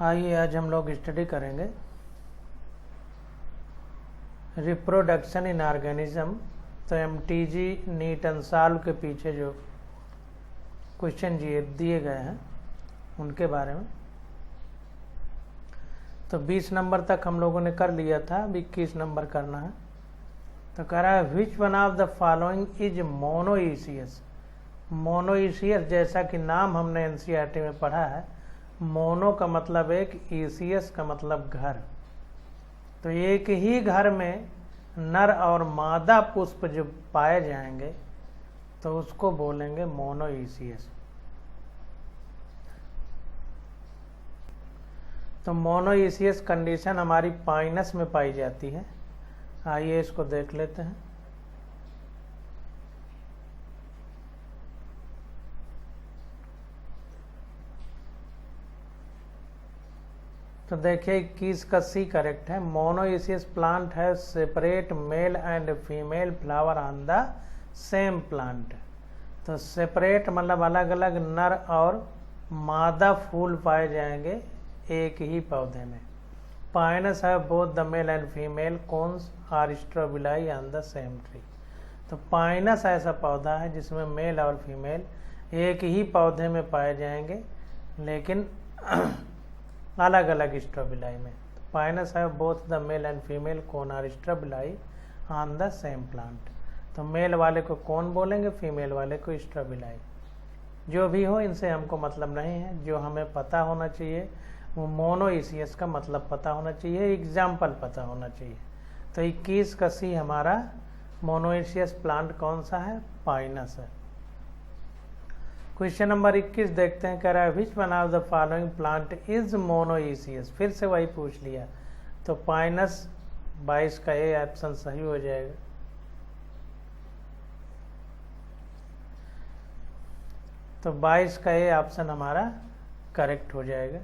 आइए आज हम लोग स्टडी करेंगे रिप्रोडक्शन इन ऑर्गेनिज्म। तो एमटीजी नीट एंड सॉल्व के पीछे जो क्वेश्चन दिए गए हैं उनके बारे में। तो 20 नंबर तक हम लोगों ने कर लिया था, अब 21 नंबर करना है। तो कह रहा है which one of the following is monoecious. Monoecious जैसा कि नाम हमने एनसीईआरटी में पढ़ा है, मोनो का मतलब एक, ईसियस का मतलब घर। तो एक ही घर में नर और मादा पुष्प जो पाए जाएंगे तो उसको बोलेंगे मोनोइसियस। तो मोनोइसियस कंडीशन हमारी पाइनस में पाई जाती है। आइए इसको देख लेते हैं। तो देखिए 21 का सी करेक्ट है। मोनोइसियस प्लांट है separate mail and female flower on the same plant. तो सेपरेट मतलब अलग अलग नर और मादा फूल पाए जाएंगे एक ही पौधे में। पाइनस है both the male and female cones are strobili on the same tree. तो पाइनस ऐसा पौधा है जिसमें मेल और फीमेल एक ही पौधे में पाए जाएंगे लेकिन अलग अलग स्ट्रोबिलाई में। पाइनस है both the male and female cone are strobili on the same plant. तो मेल वाले को कौन बोलेंगे, फीमेल वाले को स्ट्रोबिलाई। जो भी हो इनसे हमको मतलब नहीं है, जो हमें पता होना चाहिए वो मोनोइसियस का मतलब पता होना चाहिए, एग्जाम्पल पता होना चाहिए। तो 21 का सी हमारा मोनोइसियस प्लांट कौन सा है, पाइनस है। क्वेश्चन नंबर 21 देखते हैं। कह रहा है which one of the following plant is monoecious. फिर से वही पूछ लिया। तो पाइनस 22 का ए ऑप्शन सही हो जाएगा। तो 22 का ए ऑप्शन हमारा करेक्ट हो जाएगा।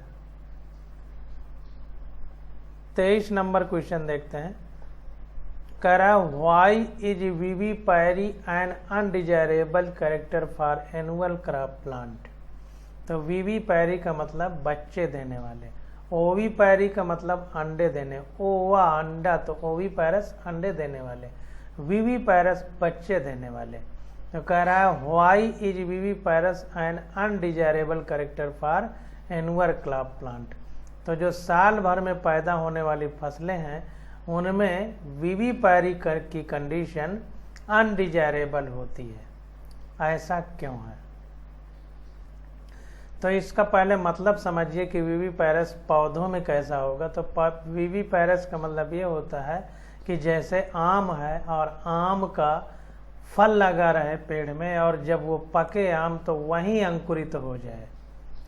23 नंबर क्वेश्चन देखते हैं। कह रहा why is vivipary an undesirable character for annual crop plant. तो वीवी पैरी का मतलब बच्चे देने वाले, ओवी पैरी का मतलब अंडे देने, ओवा अंडा, तो ओवी पैरस अंडे देने वाले, वीवी पैरस बच्चे देने वाले। तो कह रहा है why is viviparous an undesirable character for annual crop plant. तो जो साल भर में पैदा होने वाली फसलें हैं उनमें वीवी पैरी की कंडीशन अनडिजायरेबल होती है। ऐसा क्यों है? तो इसका पहले मतलब समझिए कि वीवी पैरस पौधों में कैसा होगा। तो वीवी पैरस का मतलब ये होता है कि जैसे आम है और आम का फल लगा रहे पेड़ में और जब वो पके आम तो वहीं अंकुरित हो जाए,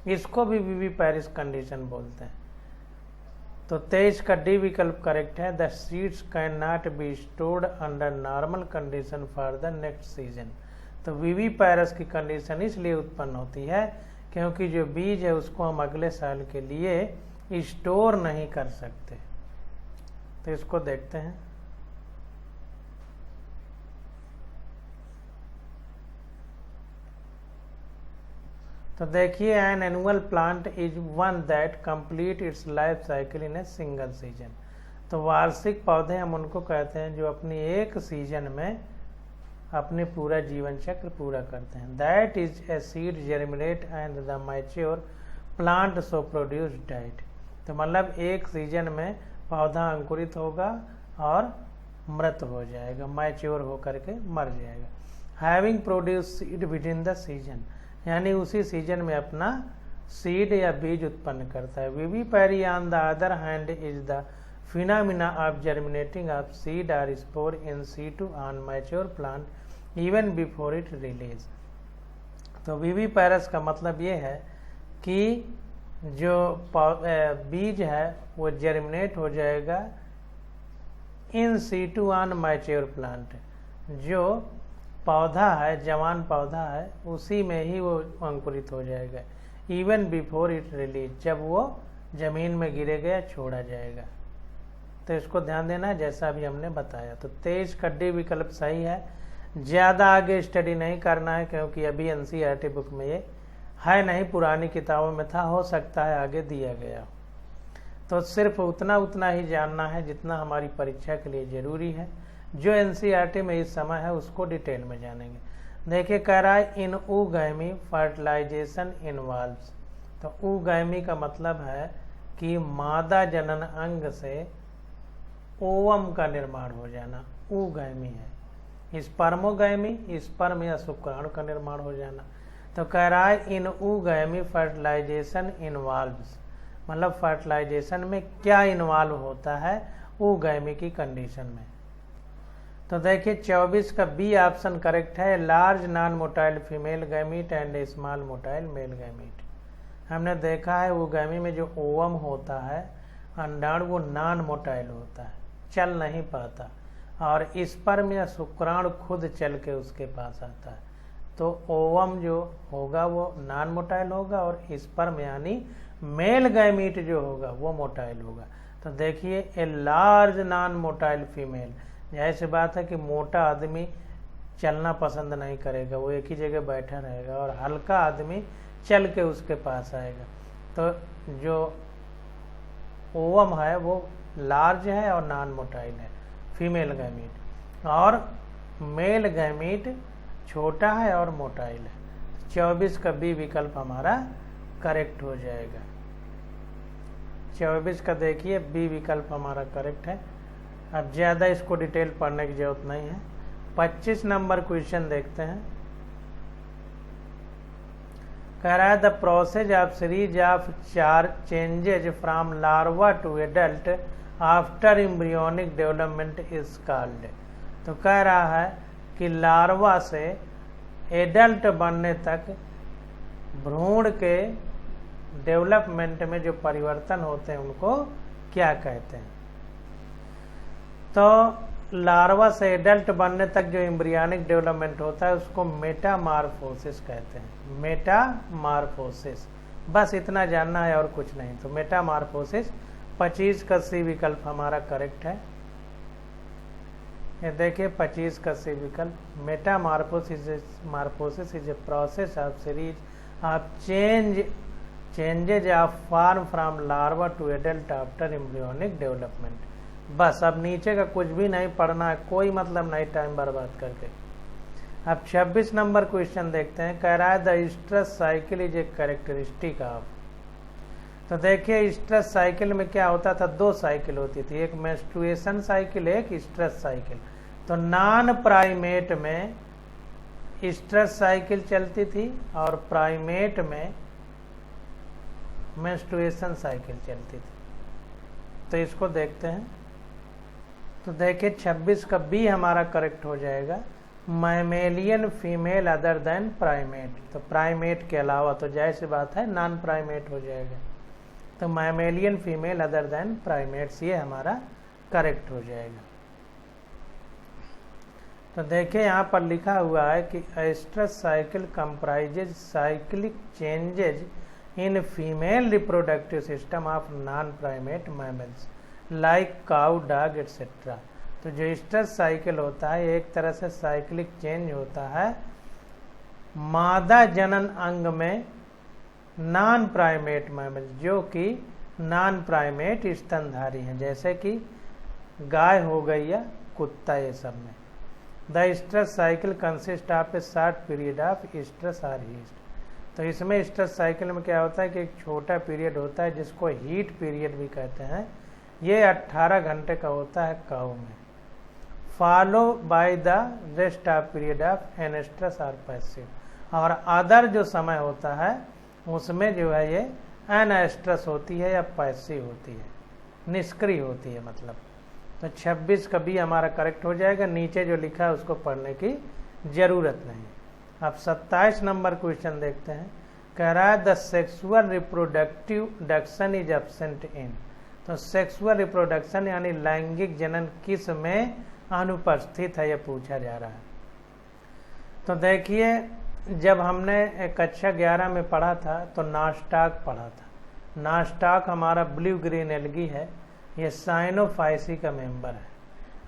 इसको भी वीवी पैरस कंडीशन बोलते हैं। तो 23 का डी विकल्प करेक्ट है। The seeds can not be stored under normal condition for the next season. तो वीवी पैरस की कंडीशन इसलिए उत्पन्न होती है क्योंकि जो बीज है उसको हम अगले साल के लिए स्टोर नहीं कर सकते। तो इसको देखते हैं। तो देखिए an annual plant is one that complete it's life cycle in a single season. तो वार्षिक पौधे हम उनको कहते हैं जो अपनी एक सीजन में अपने पूरा जीवन चक्र पूरा करते हैं। That is a seed germinate and the mature plant so produce diet. तो मतलब एक सीजन में पौधा अंकुरित होगा और मृत हो जाएगा, मैच्योर होकर के मर जाएगा। Having produce seed with in the season, यानी उसी सीजन में अपना सीड या बीज उत्पन्न करता है। Vivipary on the other hand is the phenomena of germinating of seed और spore in situ on mature plant even before it release. तो वीवी पैरस का मतलब ये है कि जो बीज है वो जर्मिनेट हो जाएगा in situ on mature plant. जो पौधा है, जवान पौधा है, उसी में ही वो अंकुरित हो जाएगा इवन बिफोर इट रिलीज, जब वो जमीन में गिरेगा या छोड़ा जाएगा। तो इसको ध्यान देना है जैसा अभी हमने बताया। तो 23 का डी विकल्प सही है। ज़्यादा आगे स्टडी नहीं करना है क्योंकि अभी एनसीईआरटी बुक में ये है नहीं, पुरानी किताबों में था, हो सकता है आगे दिया गया। तो सिर्फ उतना ही जानना है जितना हमारी परीक्षा के लिए ज़रूरी है। जो एनसीईआरटी में इस समय है उसको डिटेल में जानेंगे। देखिए कह रहा है इन ऊगैमी फर्टिलाइजेशन इन्वॉल्व्स। तो ऊगैमी का मतलब है कि मादा जनन अंग से ओवम का निर्माण हो जाना, ऊगैमी है। स्पर्मोगैमी, स्पर्म या शुक्राणु का निर्माण हो जाना। तो कह रहा है इन ऊगैमी फर्टिलाइजेशन इन्वॉल्व्स, मतलब फर्टिलाइजेशन में क्या इन्वॉल्व होता है ऊगैमी की कंडीशन में। तो देखिए 24 का बी ऑप्शन करेक्ट है, large non motile female gamete and small motile male gamete. हमने देखा है ऊगैमी में जो ओवम होता है अंडाणु वो नॉन मोटाइल होता है, चल नहीं पाता, और स्पर्म या शुक्राणु खुद चल के उसके पास आता है। तो ओवम जो होगा वो नॉन मोटाइल होगा और स्पर्म यानी मेल गैमीट जो होगा वो मोटाइल होगा। तो देखिए a large non motile female, जाहिर सी बात है कि मोटा आदमी चलना पसंद नहीं करेगा, वो एक ही जगह बैठा रहेगा, और हल्का आदमी चल के उसके पास आएगा। तो जो ओवम है वो लार्ज है और नॉन मोटाइल है, फीमेल गैमीट, और मेल गैमीट छोटा है और मोटाइल है। 24 का बी विकल्प हमारा करेक्ट हो जाएगा। 24 का देखिए बी विकल्प हमारा करेक्ट है। अब ज़्यादा इसको डिटेल पढ़ने की जरूरत नहीं है। 25 नंबर क्वेश्चन देखते हैं। कह रहा है the process of series of 4 changes from larva to adult after embryonic development is called. तो कह रहा है कि लार्वा से एडल्ट बनने तक भ्रूण के डेवलपमेंट में जो परिवर्तन होते हैं उनको क्या कहते हैं। तो लार्वा से एडल्ट बनने तक जो एम्ब्रियोनिक डेवलपमेंट होता है उसको मेटामॉर्फोसिस कहते हैं, मेटामॉर्फोसिस। बस इतना जानना है और कुछ नहीं। तो मेटामॉर्फोसिस 25 का सी विकल्प हमारा करेक्ट है। ये देखिए 25 का सी विकल्प, metamorphosis is a process of series of changes of form from larva to adult after embryonic development. बस अब नीचे का कुछ भी नहीं पढ़ना है, कोई मतलब नहीं टाइम बर्बाद करके। अब 26 नंबर क्वेश्चन देखते हैं। कह रहा है the stress cycle is a characteristic of. तो देखिए स्ट्रेस साइकिल में क्या होता था, 2 साइकिल होती थी, एक मेंस्ट्रुएशन साइकिल, एक स्ट्रेस साइकिल। तो नॉन प्राइमेट में स्ट्रेस साइकिल चलती थी और प्राइमेट में मेंस्ट्रुएशन साइकिल चलती थी। तो इसको देखते हैं। तो देखिए 26 का बी हमारा करेक्ट हो जाएगा, mammalian female other than primate. तो प्राइमेट के अलावा, तो जाहिर सी बात है नॉन प्राइमेट हो जाएगा। तो mammalian female other than primates, ये हमारा करेक्ट हो जाएगा। तो देखिए यहाँ पर लिखा हुआ है कि stress cycle comprises cyclic changes in female reproductive system of non primate mammals like cow, dog etcetera. तो जो स्ट्रेस साइकिल होता है एक तरह से साइक्लिक चेंज होता है मादा जनन अंग में नॉन प्राइमेट मैमल, जो कि नॉन प्राइमेट स्तनधारी हैं, जैसे कि गाय हो गई या कुत्ता, ये सब में। The stress cycle consist of A short period of stress और हीट। तो इसमें स्ट्रेस साइकिल में क्या होता है कि एक छोटा पीरियड होता है जिसको हीट पीरियड भी कहते हैं, ये 18 घंटे का होता है काऊ में, follow by the rest of period of anoestrus और पैसिव। और अदर जो समय होता है उसमें जो है ये एनेस्ट्रस होती है या पैसिव होती है, निष्क्रिय होती है मतलब। तो 26 का बी हमारा करेक्ट हो जाएगा। नीचे जो लिखा है उसको पढ़ने की जरूरत नहीं। अब 27 नंबर क्वेश्चन देखते हैं। कह रहा है the sexual reproduction is absent in. तो सेक्सुअल रिप्रोडक्शन यानी लैंगिक जनन किस में अनुपस्थित है, यह पूछा जा रहा है। तो देखिए जब हमने कक्षा 11 में पढ़ा था तो नास्टाक पढ़ा था। नास्टाक हमारा ब्लू ग्रीन एल्गी है, ये साइनोफाइसी का मेंबर है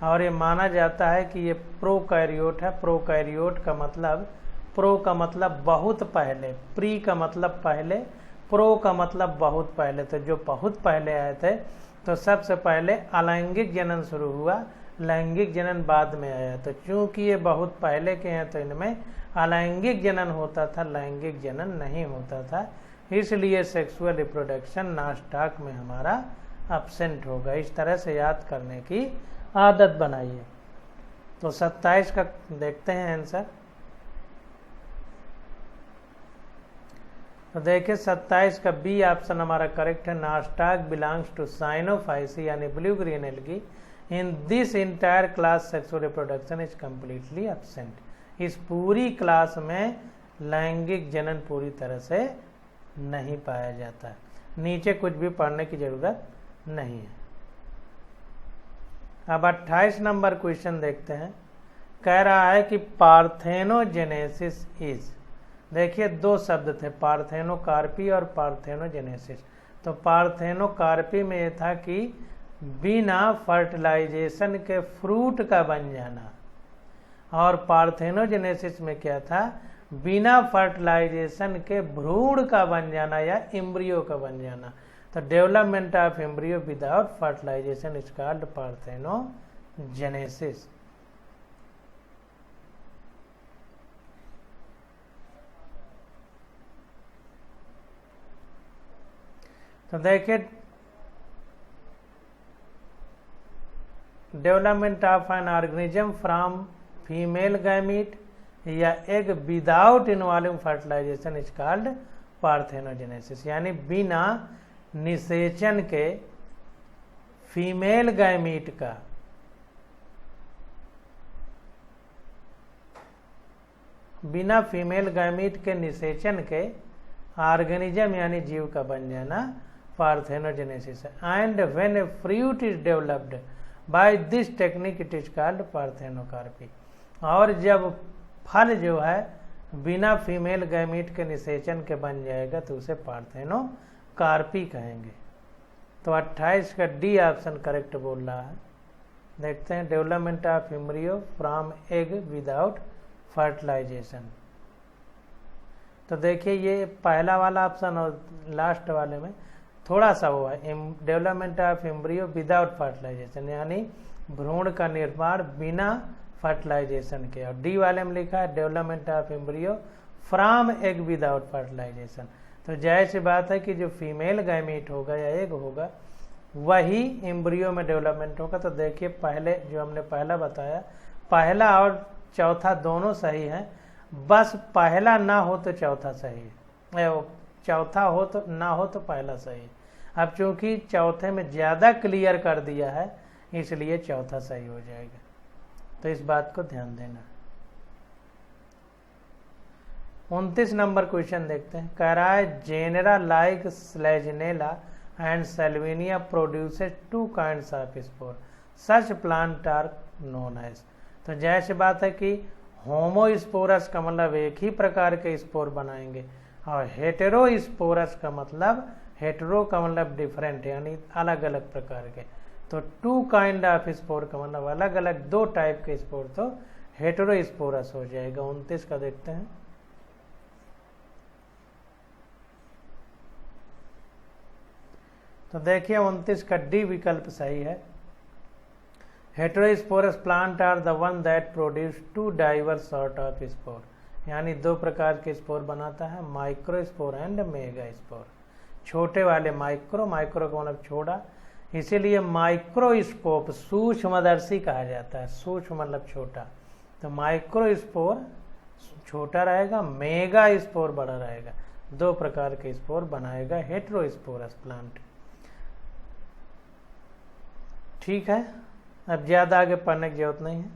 और ये माना जाता है कि ये प्रोकैरियोट है। प्रोकैरियोट का मतलब, प्रो का मतलब बहुत पहले, प्री का मतलब पहले, प्रो का मतलब बहुत पहले, तो जो बहुत पहले आए थे तो सबसे पहले अलैंगिक जनन शुरू हुआ, लैंगिक जनन बाद में आया। तो चूंकि ये बहुत पहले के हैं तो इनमें अलैंगिक जनन होता था, लैंगिक जनन नहीं होता था, इसलिए सेक्सुअल रिप्रोडक्शन नास्टाक में हमारा एब्सेंट होगा। इस तरह से याद करने की आदत बनाइए। तो 27 का देखते हैं आंसर। तो देखिए 27 का बी ऑप्शन हमारा करेक्ट है। नास्टाक बिलोंग्स टू साइनोफाइसी यानी blue green algae. In this entire class sexual reproduction is completely absent. इस पूरी क्लास में लैंगिक जनन पूरी तरह से नहीं पाया जाता है। नीचे कुछ भी पढ़ने की जरूरत नहीं है। अब 28 नंबर क्वेश्चन देखते हैं। कह रहा है कि पार्थेनोजेनेसिस इज, देखिए दो शब्द थे, पार्थेनोकार्पी और पार्थेनोजेनेसिस। तो पार्थेनोकार्पी में ये था कि बिना फर्टिलाइजेशन के फ्रूट का बन जाना, और पार्थेनोजेनेसिस में क्या था, बिना फर्टिलाइजेशन के भ्रूण का बन जाना या एम्ब्रियो का बन जाना। तो development of embryo without fertilization is called parthenogenesis. तो देखिए development of an organism from female gamete या egg without involving fertilization is called parthenogenesis. यानी बिना निषेचन के फीमेल गैमीट का बिना फीमेल गैमीट के निषेचन के ऑर्गेनिज्म यानी जीव का बन जाना पार्थेनोजेनेसिस है। And when a fruit is developed by this technique it is called parthenocarpy. और जब फल जो है बिना फीमेल गैमीट के निषेचन के बन जाएगा तो उसे पार्थेनोकार्पी कहेंगे। तो 28 का डी ऑप्शन करेक्ट बोल रहा है। देखते हैं development of embryo from egg without fertilisation. तो देखिए ये पहला वाला ऑप्शन और लास्ट वाले में थोड़ा सा हुआ है, development of embryo without fertilisation, यानी भ्रूण का निर्माण बिना फर्टिलाइजेशन के। और डी वाले में लिखा है development of embryo from egg without fertilisation. तो जाहिर सी बात है कि जो फीमेल गैमीट होगा या एग होगा वही एम्ब्रियो में डेवलपमेंट होगा। तो देखिए पहले जो हमने पहला बताया, पहला और चौथा दोनों सही है, बस पहला ना हो तो चौथा सही है, चौथा हो तो ना हो तो पहला सही। अब चूंकि चौथे में ज़्यादा क्लियर कर दिया है इसलिए चौथा सही हो जाएगा। तो इस बात को ध्यान देना। 29 नंबर क्वेश्चन देखते हैं। कह रहा है genera like Selaginella and Salvinia produces 2 kinds of spore, such plant are known as. तो जैसे बात है कि होमोस्पोरस का मतलब एक ही प्रकार के स्पोर बनाएंगे, और हेटेरोस्पोरस का मतलब हेटेरो का मतलब डिफरेंट यानी अलग अलग प्रकार के। तो 2 काइंड ऑफ स्पोर का मतलब अलग अलग 2 टाइप के स्पोर, तो हेटेरोस्पोरस हो जाएगा। 29 का देखते हैं। तो देखिए 29 का डी विकल्प सही है। Heterosporous plant are the one that produce 2 diverse sort of spore, यानी 2 प्रकार के स्पोर बनाता है, माइक्रोस्पोर एंड मेगा स्पोर। छोटे वाले माइक्रो, माइक्रो का मतलब छोटा, इसीलिए माइक्रोस्कोप सूक्ष्मदर्शी कहा जाता है। सूक्ष्म मतलब छोटा, तो माइक्रोस्पोर छोटा रहेगा, मेगा स्पोर बड़ा रहेगा। 2 प्रकार के स्पोर बनाएगा हेटेरोस्पोरस प्लांट। ठीक है, अब ज़्यादा आगे पढ़ने की जरूरत नहीं है।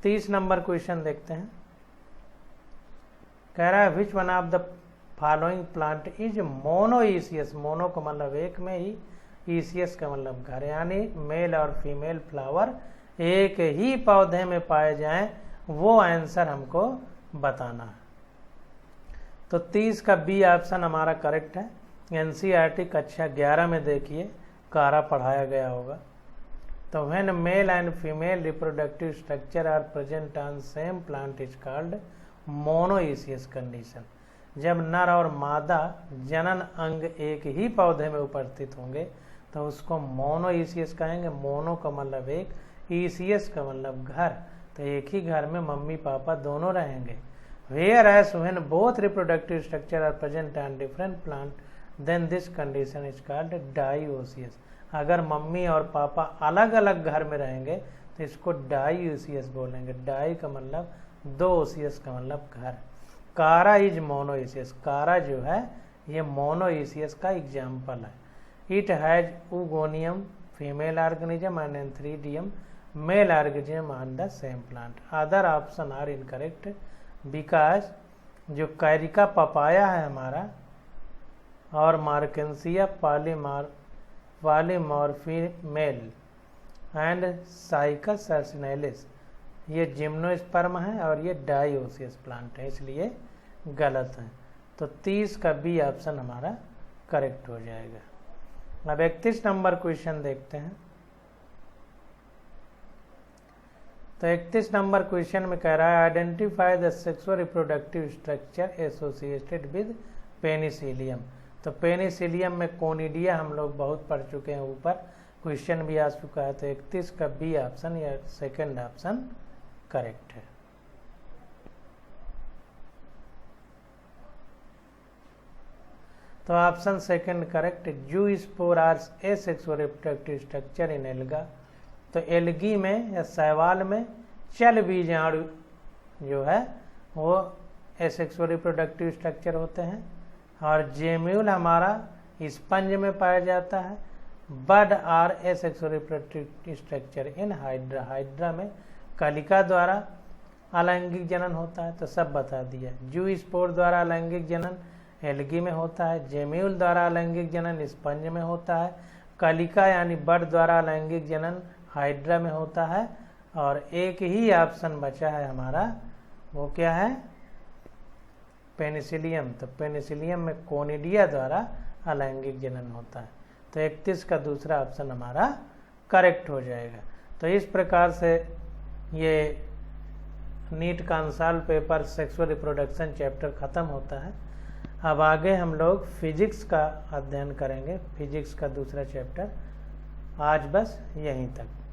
30 नंबर क्वेश्चन देखते हैं। कह रहा है which one of the following plant is monoecious. Mono का मतलब एक में ही, ईसियस का मतलब घर, यानी मेल और फीमेल फ्लावर एक ही पौधे में पाए जाएं, वो आंसर हमको बताना है। तो 30 का बी ऑप्शन हमारा करेक्ट है। एनसीईआरटी कक्षा 11 में देखिए कारा पढ़ाया गया होगा। तो when male and female reproductive structure are present on same plant is called monoecious condition. जब नर और मादा जनन अंग एक ही पौधे में उपस्थित होंगे तो उसको मोनोईसियस कहेंगे। मोनो का मतलब एक, ईसीएस का मतलब घर, तो एक ही घर में मम्मी पापा दोनों रहेंगे। Whereas when both reproductive structure are present and different plant then this condition is called dioecious. अगर मम्मी और पापा अलग अलग घर में रहेंगे तो इसको डाईओसियस बोलेंगे। डाई का मतलब दो, ओसियस का मतलब घर। कारा इज मोनोईसियस, कारा जो है ये मोनोईसियस का एग्जाम्पल है। It has oogonium female organism and antheridium male organism on the same plant. Other option are incorrect because जो कैरिका पपाया है हमारा और मार्केंसिया पॉलीमॉर्फिमेल एंड साइकस सर्सिनेलिस ये जिम्नोस्पर्म है और ये डाईओसियस प्लांट है, इसलिए गलत है। तो 30 का बी ऑप्शन हमारा करेक्ट हो जाएगा। अब 31 नंबर क्वेश्चन देखते हैं। तो 31 नंबर क्वेश्चन में कह रहा है identify the sexual reproductive structure associated with Penicillium. तो पेनिसिलियम में कोनिडिया हम लोग बहुत पढ़ चुके हैं, ऊपर क्वेश्चन भी आ चुका है। तो 31 का बी ऑप्शन या सेकंड ऑप्शन करेक्ट है। तो option second correct. Zoospore are asexual reproductive structure in alga. तो एल्गी में या शैवाल में चल बीजाणु जो है वो एसेक्सुअल रिप्रोडक्टिव स्ट्रक्चर होते हैं, और जेम्यूल हमारा स्पंज में पाया जाता है। Bud are asexual reproductive structure in hydra. Hydra में कलिका द्वारा अलैंगिक जनन होता है, तो सब बता दिया। जूस्पोर द्वारा अलैंगिक जनन एल्गी में होता है, जेम्यूल द्वारा अलैंगिक जनन स्पंज में होता है, कलिका यानी बड द्वारा अलैंगिक जनन हाइड्रा में होता है, और एक ही ऑप्शन बचा है हमारा, वो क्या है, पेनिसिलियम। तो पेनिसिलियम में कोनिडिया द्वारा अलैंगिक जनन होता है। तो 31 का दूसरा ऑप्शन हमारा करेक्ट हो जाएगा। तो इस प्रकार से ये नीट का answer paper sexual reproduction chapter ख़त्म होता है। अब आगे हम लोग फिजिक्स का अध्ययन करेंगे, फिजिक्स का दूसरा चैप्टर। आज बस यहीं तक।